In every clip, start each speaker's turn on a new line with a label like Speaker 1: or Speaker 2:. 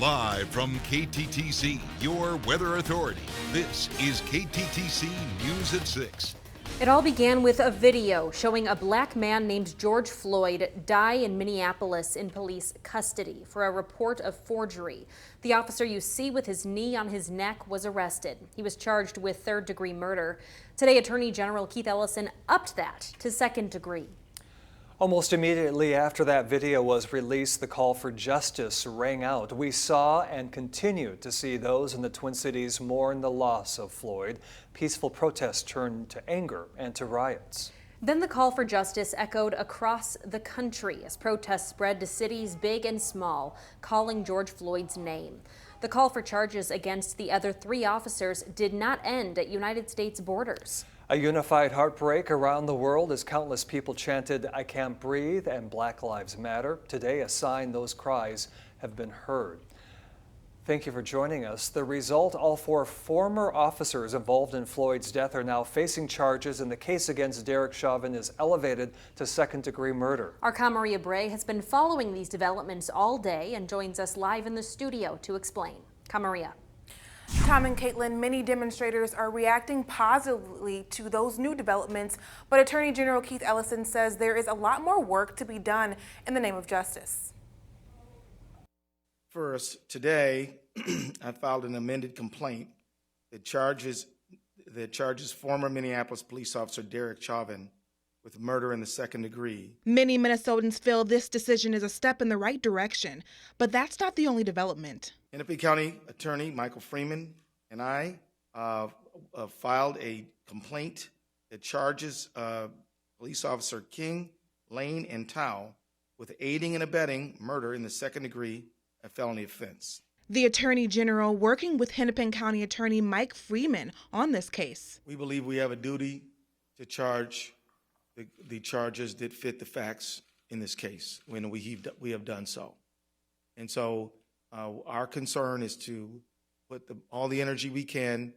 Speaker 1: Live from KTTC, your weather authority, this is KTTC News at 6.
Speaker 2: It all began with a video showing a black man named George Floyd die in Minneapolis in police custody for a report of forgery. The officer you see with his knee on his neck was arrested. He was charged with third-degree murder. Today, Attorney General Ellison upped that to second degree.
Speaker 3: Almost immediately after that video was released, the call for justice rang out. We saw and continue to see those in the Twin Cities mourn the loss of Floyd. Peaceful protests turned to anger and to riots.
Speaker 2: Then the call for justice echoed across the country as protests spread to cities big and small, calling George Floyd's name. The call for charges against the other 3 officers did not end at United States borders.
Speaker 3: A unified heartbreak around the world as countless people chanted, "I can't breathe" and "Black Lives Matter." Today, a sign those cries have been heard. Thank you for joining us. The result, all 4 former officers involved in Floyd's death are now facing charges, and the case against Derek Chauvin is elevated to second-degree murder.
Speaker 2: Our Maria Bray has been following these developments all day and joins us live in the studio to explain. Maria.
Speaker 4: Tom and Kaitlyn, many demonstrators are reacting positively to those new developments, but Attorney General Ellison says there is a lot more work to be done in the name of justice.
Speaker 5: First, today, I filed an amended complaint that charges former Minneapolis police officer Derek Chauvin with murder in the second degree.
Speaker 6: Many Minnesotans feel this decision is a step in the right direction, but that's not the only development.
Speaker 5: Hennepin County Attorney Michael Freeman and I filed a complaint that charges police officer King, Lane, and Tao with aiding and abetting murder in the second degree, a felony offense.
Speaker 6: The Attorney General working with Hennepin County Attorney Mike Freeman on this case.
Speaker 5: We believe we have a duty to charge the charges that fit the facts in this case when we have done so. And so our concern is to put all the energy we can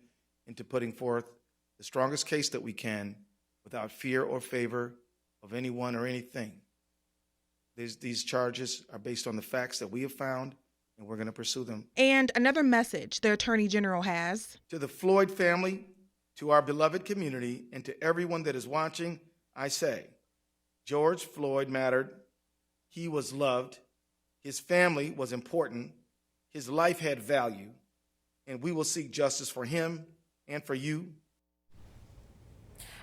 Speaker 5: into putting forth the strongest case that we can without fear or favor of anyone or anything. These charges are based on the facts that we have found, and we're going to pursue them.
Speaker 6: And another message the Attorney General has.
Speaker 5: To the Floyd family, to our beloved community, and to everyone that is watching, I say, George Floyd mattered. He was loved. His family was important. His life had value, and we will seek justice for him and for you.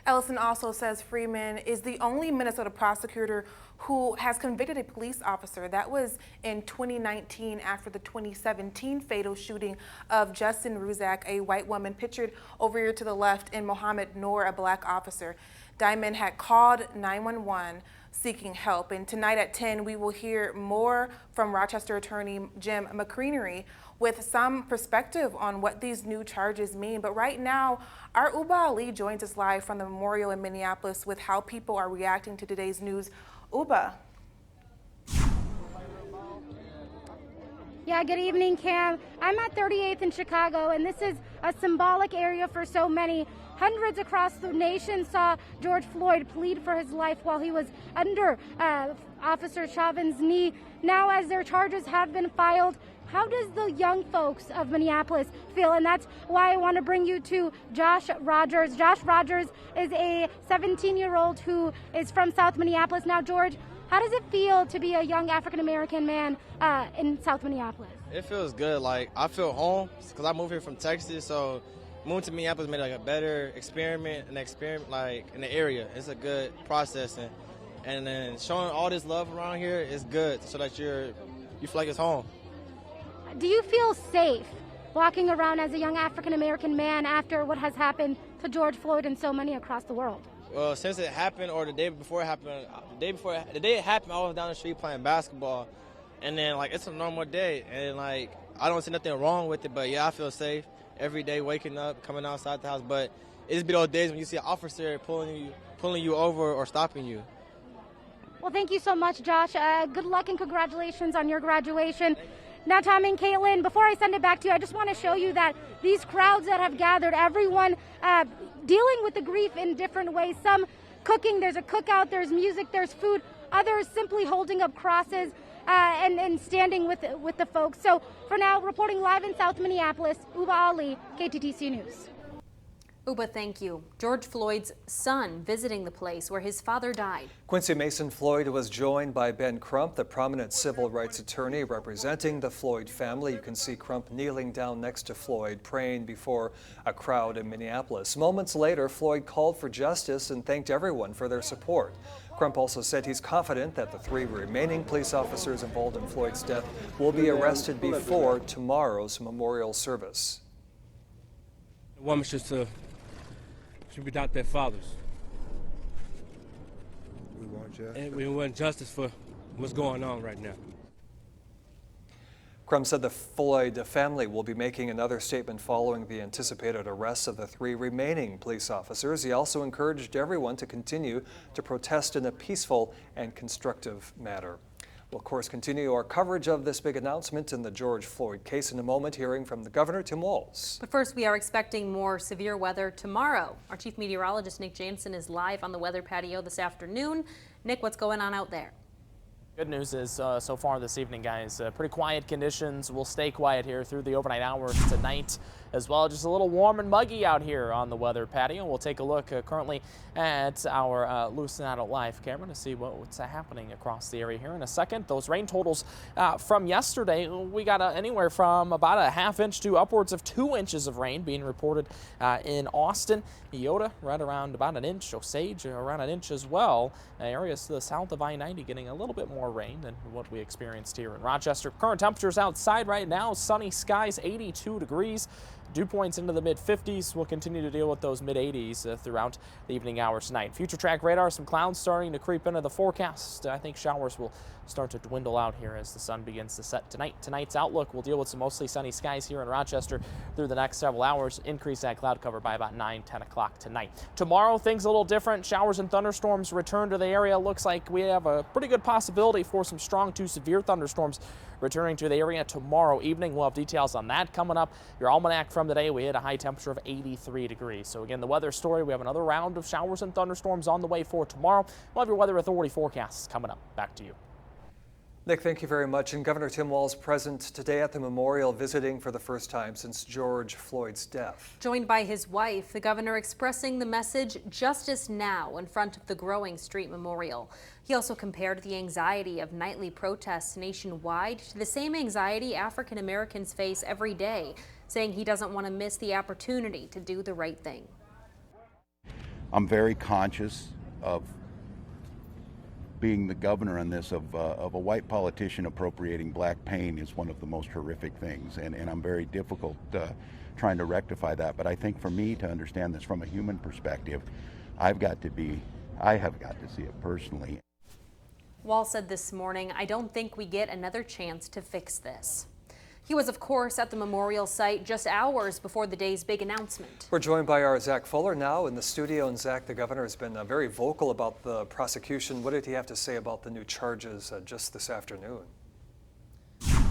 Speaker 4: Ellison also says Freeman is the only Minnesota prosecutor who has convicted a police officer. That was in 2019 after the 2017 fatal shooting of Justin Ruzak, a white woman pictured over here to the left, and Mohammed Noor, a black officer. Diamond had called 911 seeking help, and tonight at 10 we will hear more from Rochester attorney Jim McCreenery with some perspective on what these new charges mean. But right now, our Uba Ali joins us live from the memorial in Minneapolis with how people are reacting to today's news. Uba.
Speaker 7: Yeah, good evening, Cam. I'm at 38th in Chicago, and this is a symbolic area for so many. Hundreds across the nation saw George Floyd plead for his life while he was under Officer Chauvin's knee. Now, as their charges have been filed, how does the young folks of Minneapolis feel? And that's why I want to bring you to Josh Rogers. Josh Rogers is a 17-year-old who is from South Minneapolis. Now, George, how does it feel to be a young African-American man in South Minneapolis?
Speaker 8: It feels good. Like, I feel home because I moved here from Texas, so moving to Minneapolis made like a better experiment like in the area. It's a good process, and then showing all this love around here is good so that you feel like it's home.
Speaker 7: Do you feel safe walking around as a young African-American man after what has happened to George Floyd and so many across the world?
Speaker 8: Well, since it happened, or the day before it happened, the day it happened, I was down the street playing basketball, and then like it's a normal day, and like I don't see nothing wrong with it, but yeah, I feel safe every day, waking up, coming outside the house. But it just be those days when you see an officer pulling you over or stopping you.
Speaker 7: Well, thank you so much, Josh. Good luck and congratulations on your graduation. Now, Tom and Kaitlyn, before I send it back to you, I just want to show you that these crowds that have gathered, everyone dealing with the grief in different ways. Some cooking, there's a cookout, there's music, there's food. Others simply holding up crosses. and standing with the folks. So for now, reporting live in South Minneapolis, Uba Ali, KTTC News.
Speaker 2: Uba, thank you. George Floyd's son visiting the place where his father died.
Speaker 3: Quincy Mason Floyd was joined by Ben Crump, the prominent civil rights attorney representing the Floyd family. You can see Crump kneeling down next to Floyd, praying before a crowd in Minneapolis. Moments later, Floyd called for justice and thanked everyone for their support. Crump also said he's confident that the 3 remaining police officers involved in Floyd's death will be arrested before tomorrow's memorial service.
Speaker 9: The woman should be without their fathers.
Speaker 10: We want justice.
Speaker 9: And we want justice for what's going on right now.
Speaker 3: Crump said the Floyd family will be making another statement following the anticipated arrests of the 3 remaining police officers. He also encouraged everyone to continue to protest in a peaceful and constructive manner. We'll, of course, continue our coverage of this big announcement in the George Floyd case in a moment, hearing from the governor, Tim Walz.
Speaker 2: But first, we are expecting more severe weather tomorrow. Our chief meteorologist, Nick Jansen, is live on the weather patio this afternoon. Nick, what's going on out there?
Speaker 11: Good news is so far this evening, guys, pretty quiet conditions. We'll stay quiet here through the overnight hours tonight as well. Just a little warm and muggy out here on the weather patio. We'll take a look currently at our Lucinato Live camera to see what's happening across the area here in a second. Those rain totals from yesterday, we got anywhere from about a ½ inch to upwards of 2 inches of rain being reported in Austin. Iota right around about an inch. Osage around an inch as well. Areas to the south of I-90 getting a little bit more rain than what we experienced here in Rochester. Current temperatures outside right now, sunny skies, 82 degrees. Dew points into the mid-50s. We'll continue to deal with those mid-80s throughout the evening hours tonight. Future track radar, some clouds starting to creep into the forecast. I think showers will start to dwindle out here as the sun begins to set tonight. Tonight's outlook will deal with some mostly sunny skies here in Rochester through the next several hours. Increase that cloud cover by about 9-10 o'clock tonight. Tomorrow, things a little different. Showers and thunderstorms return to the area. Looks like we have a pretty good possibility for some strong to severe thunderstorms returning to the area tomorrow evening. We'll have details on that coming up. Your almanac from today, we hit a high temperature of 83 degrees. So again, the weather story, we have another round of showers and thunderstorms on the way for tomorrow. We'll have your Weather Authority forecasts coming up. Back to you.
Speaker 3: Nick, thank you very much. And Governor Tim Walz present today at the memorial, visiting for the first time since George Floyd's death.
Speaker 2: Joined by his wife, the governor expressing the message, justice now, in front of the growing street memorial. He also compared the anxiety of nightly protests nationwide to the same anxiety African Americans face every day, saying he doesn't want to miss the opportunity to do the right thing.
Speaker 12: I'm very conscious of being the governor on this, of a white politician appropriating black pain is one of the most horrific things, and I'm very difficult trying to rectify that. But I think for me to understand this from a human perspective, I have got to see it personally.
Speaker 2: Walz said this morning, "I don't think we get another chance to fix this." He was, of course, at the memorial site just hours before the day's big announcement.
Speaker 3: We're joined by our Zach Fuller now in the studio. And Zach, the governor has been very vocal about the prosecution. What did he have to say about the new charges just this afternoon?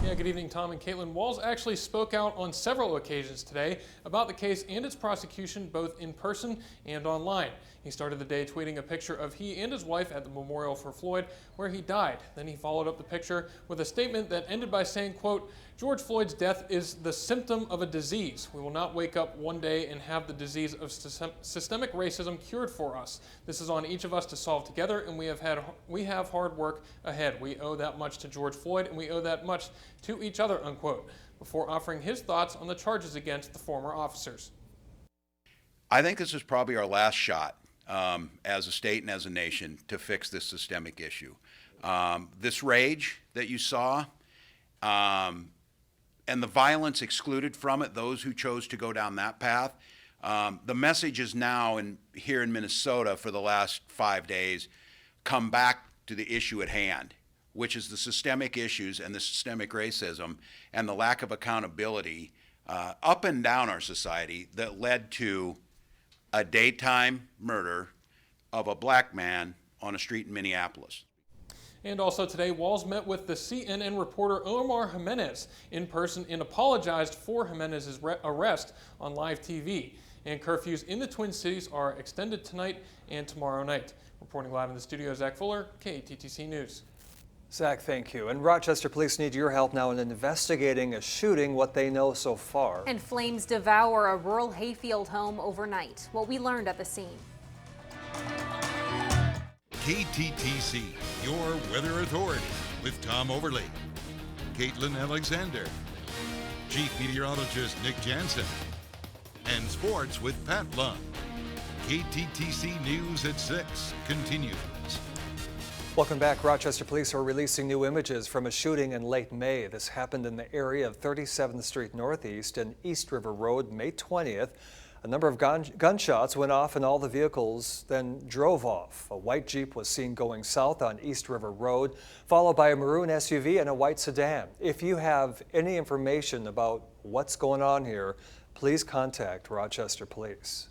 Speaker 13: Yeah, good evening, Tom and Kaitlyn. Walz actually spoke out on several occasions today about the case and its prosecution, both in person and online. He started the day tweeting a picture of he and his wife at the memorial for Floyd, where he died. Then he followed up the picture with a statement that ended by saying, quote, "George Floyd's death is the symptom of a disease. We will not wake up one day and have the disease of systemic racism cured for us. This is on each of us to solve together, and we have hard work ahead. We owe that much to George Floyd, and we owe that much to each other," unquote, before offering his thoughts on the charges against the former officers.
Speaker 12: I think this is probably our last shot as a state and as a nation to fix this systemic issue. This rage that you saw, and the violence excluded from it, those who chose to go down that path, the message is now here in Minnesota for the last 5 days, come back to the issue at hand, which is the systemic issues and the systemic racism and the lack of accountability up and down our society that led to a daytime murder of a black man on a street in Minneapolis.
Speaker 13: And also today, Walz met with the CNN reporter Omar Jimenez in person and apologized for Jimenez's arrest on live TV. And curfews in the Twin Cities are extended tonight and tomorrow night. Reporting live in the studio, Zach Fuller, KTTC News.
Speaker 3: Zach, thank you. And Rochester police need your help now in investigating a shooting, what they know so far.
Speaker 2: And flames devour a rural hayfield home overnight. What we learned at the scene.
Speaker 1: KTTC, your weather authority, with Tom Overley, Kaitlyn Alexander, Chief Meteorologist Nick Jansen, and sports with Pat Lund. KTTC News at 6 continues.
Speaker 3: Welcome back. Rochester police are releasing new images from a shooting in late May. This happened in the area of 37th Street Northeast and East River Road, May 20th. A number of gunshots went off and all the vehicles then drove off. A white Jeep was seen going south on East River Road, followed by a maroon SUV and a white sedan. If you have any information about what's going on here, please contact Rochester Police.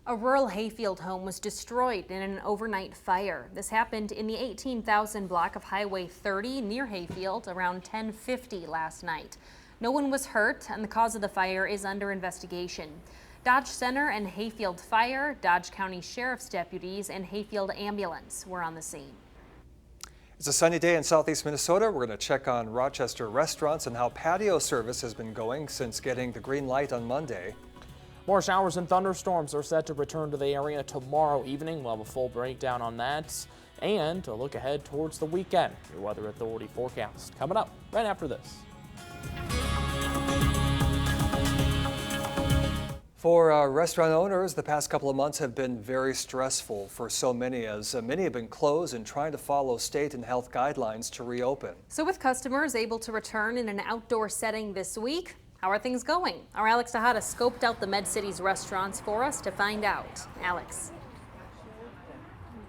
Speaker 2: A rural hayfield home was destroyed in an overnight fire. This happened in the 18,000 block of Highway 30 near Hayfield around 10:50 last night. No one was hurt and the cause of the fire is under investigation. Dodge Center and Hayfield Fire, Dodge County Sheriff's deputies, and Hayfield Ambulance were on the scene.
Speaker 3: It's a sunny day in southeast Minnesota. We're going to check on Rochester restaurants and how patio service has been going since getting the green light on Monday.
Speaker 11: More showers and thunderstorms are set to return to the area tomorrow evening. We'll have a full breakdown on that and a look ahead towards the weekend. Your Weather Authority forecast coming up right after this.
Speaker 3: For restaurant owners, the past couple of months have been very stressful for so many, as many have been closed and trying to follow state and health guidelines to reopen.
Speaker 2: So with customers able to return in an outdoor setting this week, how are things going? Our Alex Tejada scoped out the Med-City's restaurants for us to find out. Alex.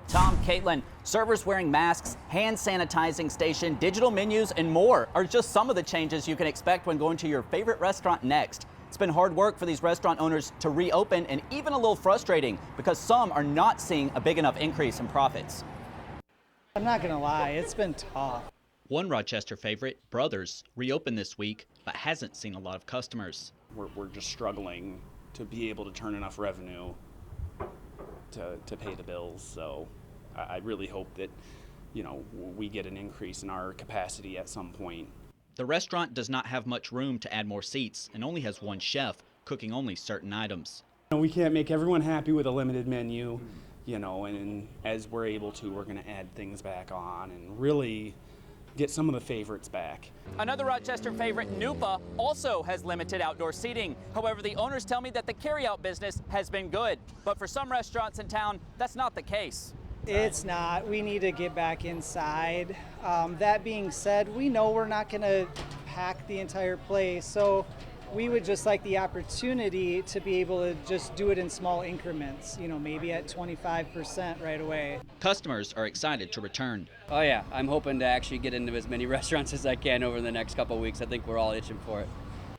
Speaker 10: Tom, Kaitlyn, servers wearing masks, hand sanitizing station, digital menus, and more are just some of the changes you can expect when going to your favorite restaurant next. It's been hard work for these restaurant owners to reopen and even a little frustrating because some are not seeing a big enough increase in profits.
Speaker 14: I'm not gonna lie, it's been tough.
Speaker 15: One Rochester favorite, Brothers, reopened this week, but hasn't seen a lot of customers.
Speaker 16: We're just struggling to be able to turn enough revenue to pay the bills. So I really hope that, you know, we get an increase in our capacity at some point.
Speaker 15: The restaurant does not have much room to add more seats and only has one chef cooking only certain items.
Speaker 16: We can't make everyone happy with a limited menu, you know, and as we're able to, we're going to add things back on and really get some of the favorites back.
Speaker 10: Another Rochester favorite, Nupa, also has limited outdoor seating. However, the owners tell me that the carryout business has been good. But for some restaurants in town, that's not the case.
Speaker 14: It's not. We need to get back inside. That being said, we know we're not going to pack the entire place, so we would just like the opportunity to be able to just do it in small increments, you know, maybe at 25% right away.
Speaker 15: Customers are excited to return.
Speaker 17: Oh yeah, I'm hoping to actually get into as many restaurants as I can over the next couple of weeks. I think we're all itching for it.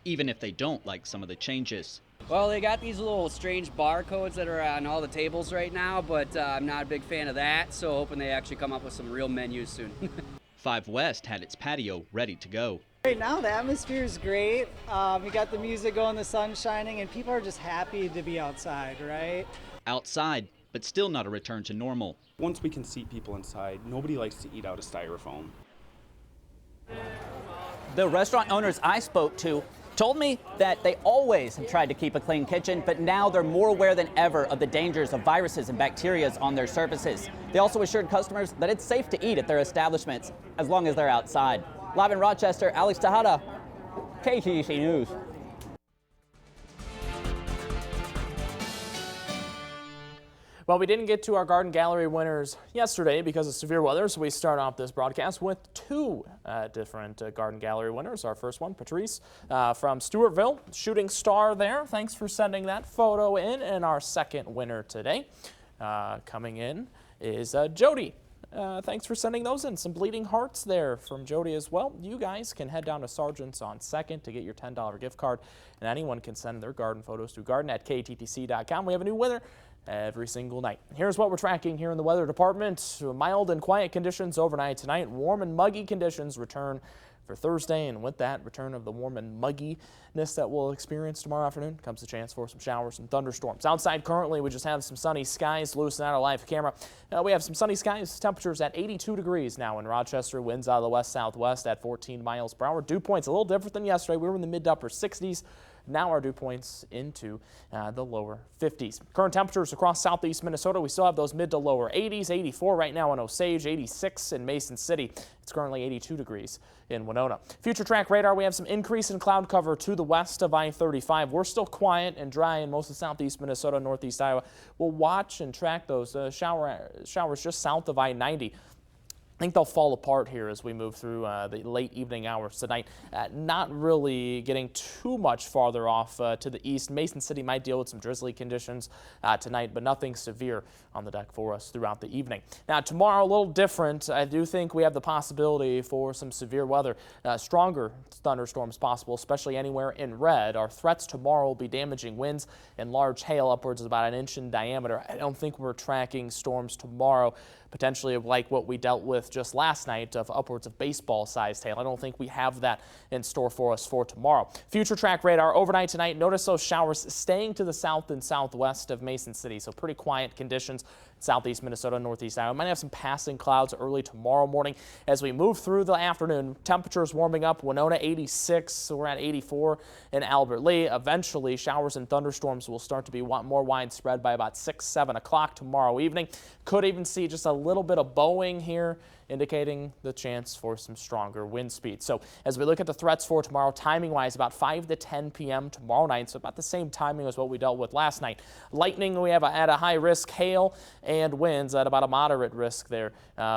Speaker 15: Even if they don't like some of the changes.
Speaker 17: Well, they got these little strange barcodes that are on all the tables right now, but I'm not a big fan of that, so hoping they actually come up with some real menus soon.
Speaker 15: 5 West had its patio ready to go.
Speaker 14: Right now, the atmosphere is great. We got the music going, the sun shining, and people are just happy to be outside, right?
Speaker 15: Outside, but still not a return to normal.
Speaker 16: Once we can seat people inside, nobody likes to eat out of styrofoam.
Speaker 10: The restaurant owners I spoke to told me that they always have tried to keep a clean kitchen, but now they're more aware than ever of the dangers of viruses and bacteria on their surfaces. They also assured customers that it's safe to eat at their establishments as long as they're outside. Live in Rochester, Alex Tejada, KTTC News.
Speaker 11: Well, we didn't get to our Garden Gallery winners yesterday because of severe weather, so we start off this broadcast with 2 different Garden Gallery winners. Our first one, Patrice from Stewartville, shooting star there. Thanks for sending that photo in. And our second winner today coming in is Jody. Thanks for sending those in. Some bleeding hearts there from Jody as well. You guys can head down to Sargent's on 2nd to get your $10 gift card, and anyone can send their garden photos to garden@kttc.com. We have a new winner every single night. Here's what we're tracking here in the weather department. Mild and quiet conditions overnight tonight. Warm and muggy conditions return for Thursday, and with that return of the warm and mugginess that we'll experience tomorrow afternoon comes the chance for some showers and thunderstorms. Outside currently we just have some sunny skies. Lewis and our live camera. We have some sunny skies. Temperatures at 82 degrees now in Rochester. Winds out of the west-southwest at 14 miles per hour. Dew points a little different than yesterday. We were in the mid to upper 60s. Now our dew points into the lower 50s. Current temperatures across southeast Minnesota, we still have those mid to lower 80s, 84 right now in Osage, 86 in Mason City. It's currently 82 degrees in Winona. Future track radar, we have some increase in cloud cover to the west of I-35. We're still quiet and dry in most of southeast Minnesota, northeast Iowa. We'll watch and track those showers just south of I-90. I think they'll fall apart here as we move through the late evening hours tonight. Not really getting too much farther off to the east. Mason City might deal with some drizzly conditions tonight, but nothing severe on the deck for us throughout the evening. Now tomorrow a little different. I do think we have the possibility for some severe weather. Stronger thunderstorms possible, especially anywhere in red. Our threats tomorrow will be damaging winds and large hail upwards of about an inch in diameter. I don't think we're tracking storms tomorrow potentially like what we dealt with just last night of upwards of baseball-sized hail. I don't think we have that in store for us for tomorrow. Future track radar overnight tonight. Notice those showers staying to the south and southwest of Mason City, so pretty quiet conditions. Southeast Minnesota, northeast Iowa. Might have some passing clouds early tomorrow morning. As we move through the afternoon, temperatures warming up. Winona 86, so we're at 84 in Albert Lee. Eventually, showers and thunderstorms will start to be more widespread by about 6, 7 o'clock tomorrow evening. Could even see just a little bit of bowing here, indicating the chance for some stronger wind speed. So as we look at the threats for tomorrow, timing-wise, about 5 to 10 p.m. tomorrow night, so about the same timing as what we dealt with last night. Lightning, we have at a high risk, hail and winds at about a moderate risk there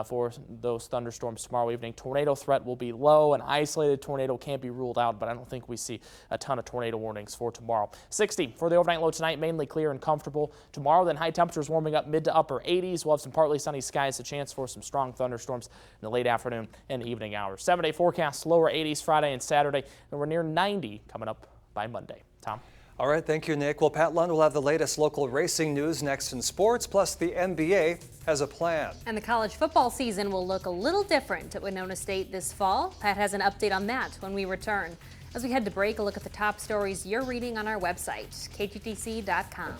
Speaker 11: for those thunderstorms tomorrow evening. Tornado threat will be low. An isolated tornado can't be ruled out, but I don't think we see a ton of tornado warnings for tomorrow. 60 for the overnight low tonight, mainly clear and comfortable. Tomorrow, then high temperatures warming up mid to upper 80s. We'll have some partly sunny skies, a chance for some strong thunderstorms in the late afternoon and evening hours. 7-day forecast, lower 80s Friday and Saturday, and we're near 90 coming up by Monday. Tom?
Speaker 3: All right, thank you, Nick. Well, Pat Lund will have the latest local racing news next in sports, plus the NBA has a plan.
Speaker 2: And the college football season will look a little different at Winona State this fall. Pat has an update on that when we return. As we head to break, a look at the top stories you're reading on our website, KTTC.com.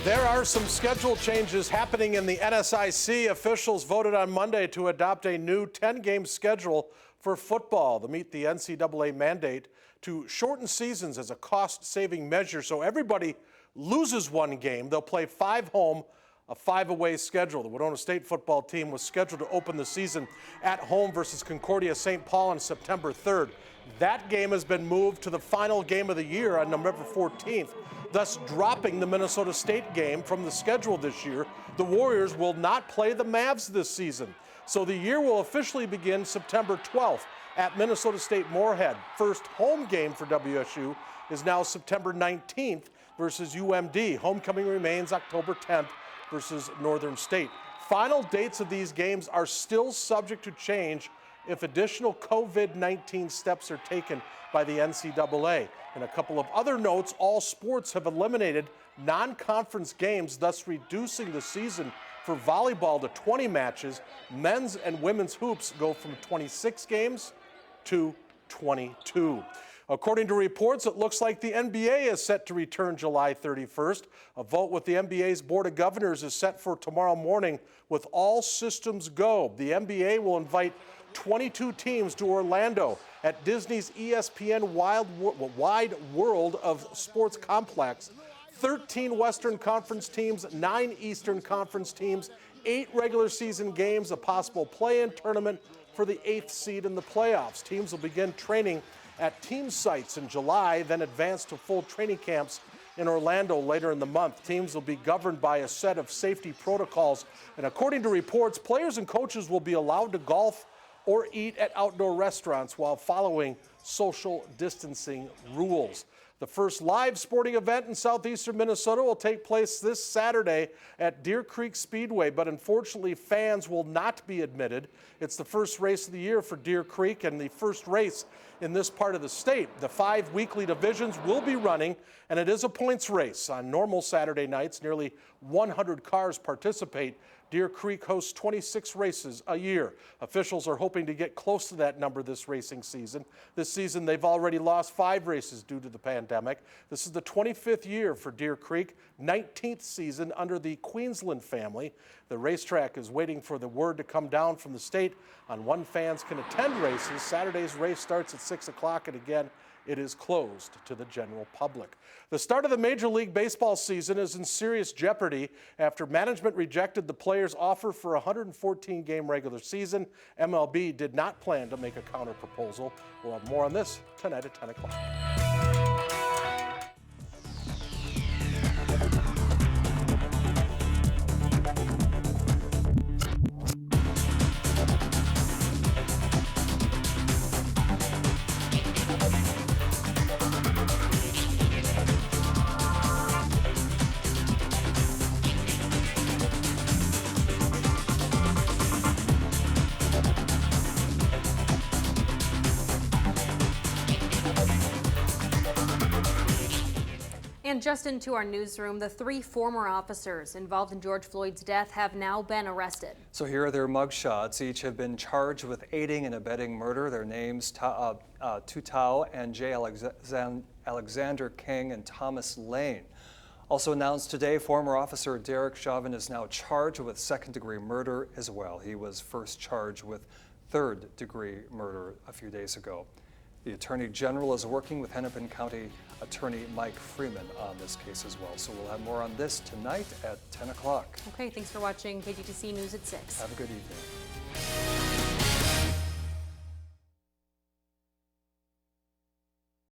Speaker 18: There are some schedule changes happening in the NSIC. Officials voted on Monday to adopt a new 10-game schedule for football to meet the NCAA mandate to shorten seasons as a cost-saving measure. So everybody loses one game. They'll play 5 home, a 5 away schedule. The Winona State football team was scheduled to open the season at home versus Concordia St. Paul on September 3rd. That game has been moved to the final game of the year on November 14th, thus dropping the Minnesota State game from the schedule this year. The Warriors will not play the Mavs this season. So the year will officially begin September 12th at Minnesota State Moorhead. First home game for WSU is now September 19th versus UMD. Homecoming remains October 10th versus Northern State. Final dates of these games are still subject to change if additional COVID-19 steps are taken by the NCAA. And a couple of other notes, all sports have eliminated non-conference games, thus reducing the season for volleyball to 20 matches. Men's and women's hoops go from 26 games to 22. According to reports, it looks like the NBA is set to return July 31st. A vote with the NBA's Board of Governors is set for tomorrow morning with all systems go. The NBA will invite 22 teams to Orlando at Disney's ESPN Wide World of Sports complex. 13 Western Conference teams, 9 Eastern Conference teams, 8 regular season games, a possible play-in tournament for the 8th seed in the playoffs. Teams will begin training at team sites in July, then advance to full training camps in Orlando later in the month. Teams will be governed by a set of safety protocols, and according to reports, players and coaches will be allowed to golf or eat at outdoor restaurants while following social distancing rules. The first live sporting event in southeastern Minnesota will take place this Saturday at Deer Creek Speedway, but unfortunately fans will not be admitted. It's the first race of the year for Deer Creek and the first race in this part of the state. The 5 weekly divisions will be running, and it is a points race. On normal Saturday nights, nearly 100 cars participate. Deer Creek hosts 26 races a year. Officials are hoping to get close to that number this racing season. This season, they've already lost 5 races due to the pandemic. This is the 25th year for Deer Creek, 19th season under the Queensland family. The racetrack is waiting for the word to come down from the state on when fans can attend races. Saturday's race starts at 6 o'clock, and again, it is closed to the general public. The start of the Major League Baseball season is in serious jeopardy after management rejected the players' offer for a 114-game regular season. MLB did not plan to make a counter-proposal. We'll have more on this tonight at 10 o'clock.
Speaker 2: And just into our newsroom, the 3 former officers involved in George Floyd's death have now been arrested.
Speaker 3: So here are their mugshots. Each have been charged with aiding and abetting murder. Their names, Tu Tao and J. Alexander King and Thomas Lane. Also announced today, former officer Derek Chauvin is now charged with second-degree murder as well. He was first charged with third-degree murder a few days ago. The Attorney General is working with Hennepin County Attorney Mike Freeman on this case as well. So we'll have more on this tonight at 10 o'clock.
Speaker 2: Okay, thanks for watching KTTC News at 6.
Speaker 3: Have a good evening.